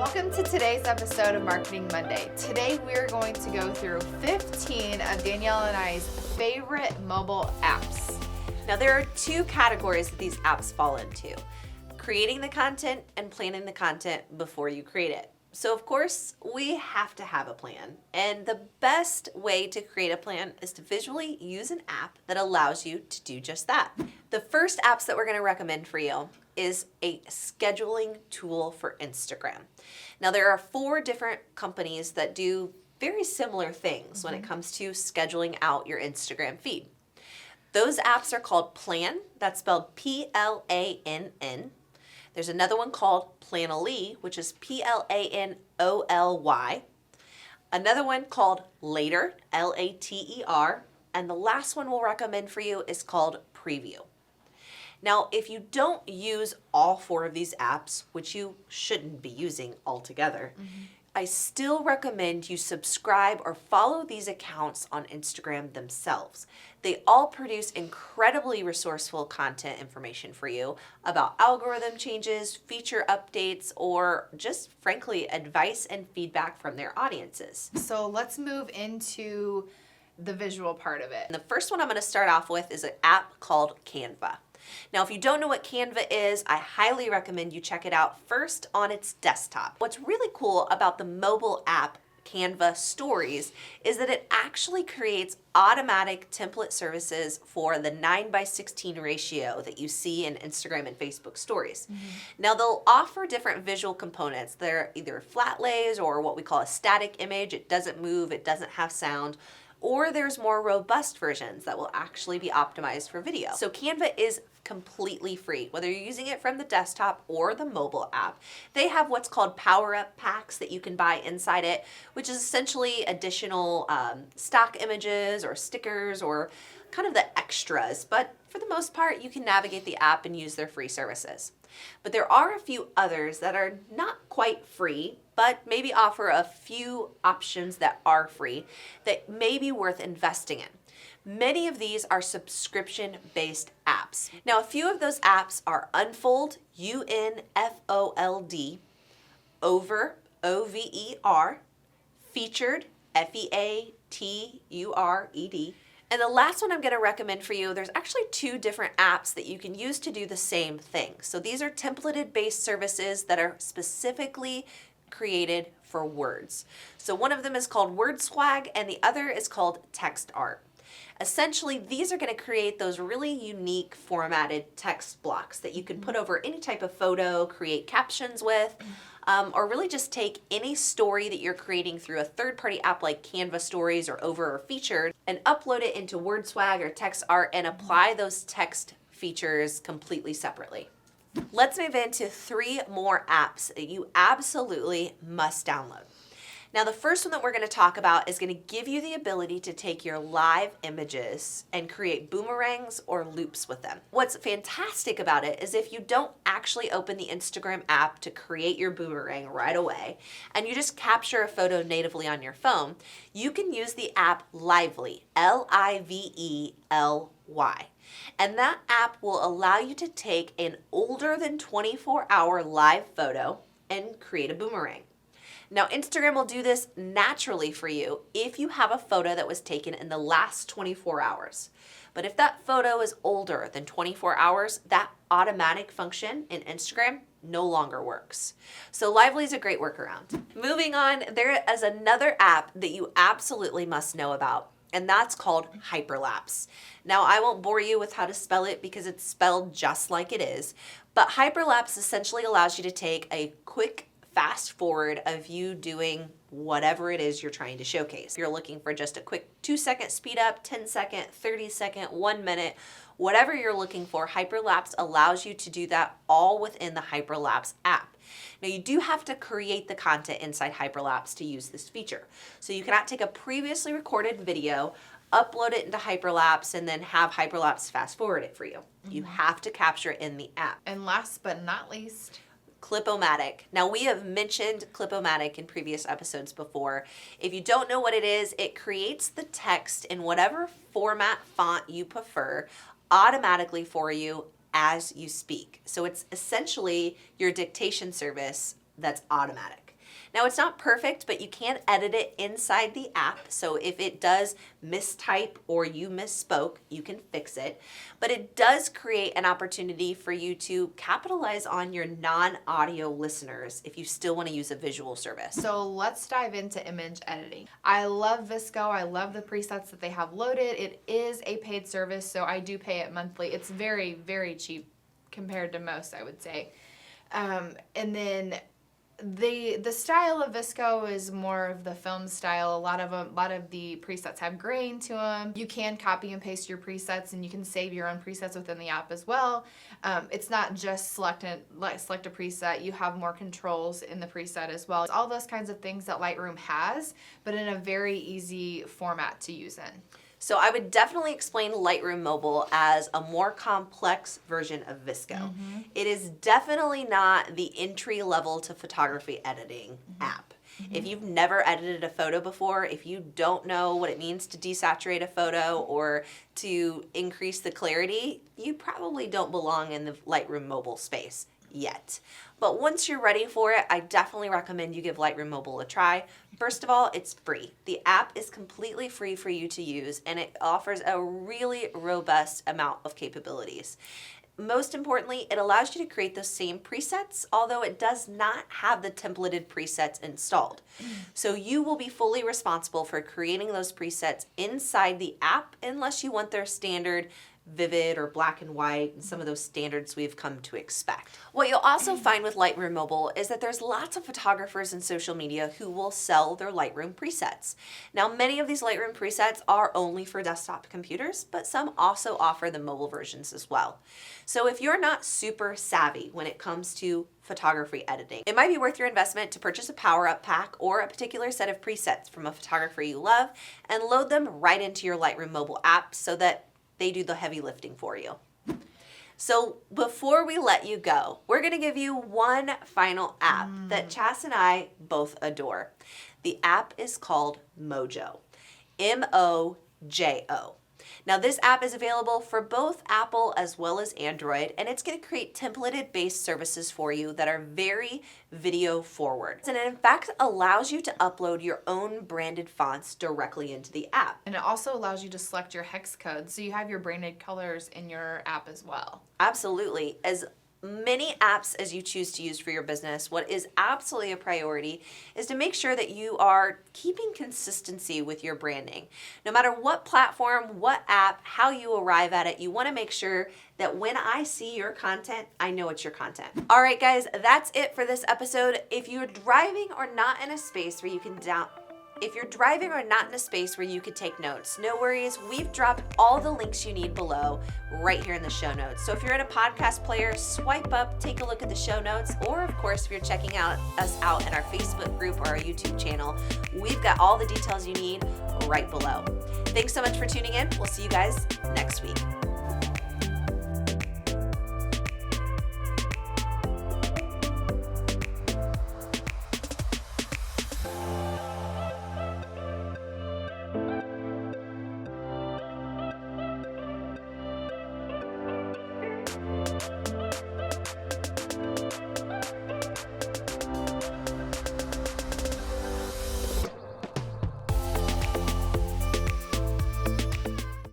Welcome to today's episode of Marketing Monday. Today we're going to go through 15 of Danielle and I's favorite mobile apps. Now there are two categories that these apps fall into: creating the content and planning the content before you create it. So of course, we have to have a plan. And the best way to create a plan is to visually use an app that allows you to do just that. The first apps that we're going to recommend for you is a scheduling tool for Instagram. Now there are 4 different companies that do very similar things when it comes to scheduling out your Instagram feed. Those apps are called Plann, that's spelled Plann. There's another one called Planoly, which is Planoly. Another one called Later, Later. And the last one we'll recommend for you is called Preview. Now, if you don't use all 4 of these apps, which you shouldn't be using altogether, I still recommend you subscribe or follow these accounts on Instagram themselves. They all produce incredibly resourceful content information for you about algorithm changes, feature updates, or just frankly, advice and feedback from their audiences. So let's move into the visual part of it. And the first one I'm going to start off with is an app called Canva. Now, if you don't know what Canva is, I highly recommend you check it out first on its desktop. What's really cool about the mobile app Canva Stories is that it actually creates automatic template services for the 9:16 ratio that you see in Instagram and Facebook stories. Now, they'll offer different visual components. They're either flat lays or what we call a static image. It doesn't move, it doesn't have sound. Or there's more robust versions that will actually be optimized for video. So Canva is completely free, whether you're using it from the desktop or the mobile app. They have what's called power-up packs that you can buy inside it, which is essentially additional stock images or stickers or kind of the extras. But for the most part, you can navigate the app and use their free services. But there are a few others that are not quite free, but maybe offer a few options that are free that may be worth investing in. Many of these are subscription-based apps. Now, a few of those apps are Unfold, Unfold, Over, Over, Featured, Featured, and the last one I'm going to recommend for you, there's actually 2 different apps that you can use to do the same thing. So these are templated-based services that are specifically created for words. So one of them is called Word Swag and the other is called Text Art. Essentially, these are going to create those really unique formatted text blocks that you can put over any type of photo, create captions with, or really just take any story that you're creating through a third-party app like Canva Stories or Over or Featured and upload it into Word Swag or Text Art and apply those text features completely separately. Let's move into 3 more apps that you absolutely must download. Now, the first one that we're going to talk about is going to give you the ability to take your live images and create boomerangs or loops with them. What's fantastic about it is if you don't actually open the Instagram app to create your boomerang right away, and you just capture a photo natively on your phone, you can use the app Lively, Lively. And that app will allow you to take an older than 24-hour live photo and create a boomerang. Now, Instagram will do this naturally for you if you have a photo that was taken in the last 24 hours. But if that photo is older than 24 hours, that automatic function in Instagram no longer works. So Lively is a great workaround. Moving on, there is another app that you absolutely must know about, and that's called Hyperlapse. Now, I won't bore you with how to spell it because it's spelled just like it is, but Hyperlapse essentially allows you to take a quick fast forward of you doing whatever it is you're trying to showcase. If you're looking for just a quick 2-second speed up, 10-second, 30-second, 1 minute, whatever you're looking for, Hyperlapse allows you to do that all within the Hyperlapse app. Now, you do have to create the content inside Hyperlapse to use this feature. So you cannot take a previously recorded video, upload it into Hyperlapse, and then have Hyperlapse fast forward it for you. You have to capture it in the app. And last but not least, Clipomatic. Now, we have mentioned Clipomatic in previous episodes before. If you don't know what it is, it creates the text in whatever format font you prefer automatically for you as you speak. So it's essentially your dictation service that's automatic. Now it's not perfect, but you can edit it inside the app. So if it does mistype or you misspoke, you can fix it. But it does create an opportunity for you to capitalize on your non-audio listeners if you still want to use a visual service. So let's dive into image editing. I love VSCO. I love the presets that they have loaded. It is a paid service, so I do pay it monthly. It's very, very cheap compared to most, I would say. And then the style of VSCO is more of the film style. A lot of the presets have grain to them. You can copy and paste your presets, and you can save your own presets within the app as well. It's not just select a preset. You have more controls in the preset as well. It's all those kinds of things that Lightroom has, but in a very easy format to use in. So I would definitely explain Lightroom Mobile as a more complex version of VSCO. It is definitely not the entry level to photography editing app. If you've never edited a photo before, if you don't know what it means to desaturate a photo or to increase the clarity, you probably don't belong in the Lightroom Mobile space yet. But once you're ready for it, I definitely recommend you give Lightroom Mobile a try. First of all, it's free. The app is completely free for you to use, and it offers a really robust amount of capabilities. Most importantly, it allows you to create those same presets, although it does not have the templated presets installed. So you will be fully responsible for creating those presets inside the app unless you want their standard vivid or black and white and some of those standards we've come to expect. What you'll also find with Lightroom Mobile is that there's lots of photographers in social media who will sell their Lightroom presets. Now, many of these Lightroom presets are only for desktop computers, but some also offer the mobile versions as well. So if you're not super savvy when it comes to photography editing, it might be worth your investment to purchase a power-up pack or a particular set of presets from a photographer you love and load them right into your Lightroom Mobile app so that they do the heavy lifting for you. So before we let you go, we're gonna give you one final app that Chas and I both adore. The app is called Mojo, M-O-J-O. Now this app is available for both Apple as well as Android, and it's going to create templated based services for you that are very video forward. And it in fact allows you to upload your own branded fonts directly into the app. And it also allows you to select your hex code, so you have your branded colors in your app as well. Absolutely. As many apps as you choose to use for your business, what is absolutely a priority is to make sure that you are keeping consistency with your branding. No matter what platform, what app, how you arrive at it, you want to make sure that when I see your content, I know it's your content. All right, guys, that's it for this episode. If you're driving or not in a space where you can take notes, no worries. We've dropped all the links you need below right here in the show notes. So if you're in a podcast player, swipe up, take a look at the show notes, or of course, if you're checking us out in our Facebook group or our YouTube channel, we've got all the details you need right below. Thanks so much for tuning in. We'll see you guys next week.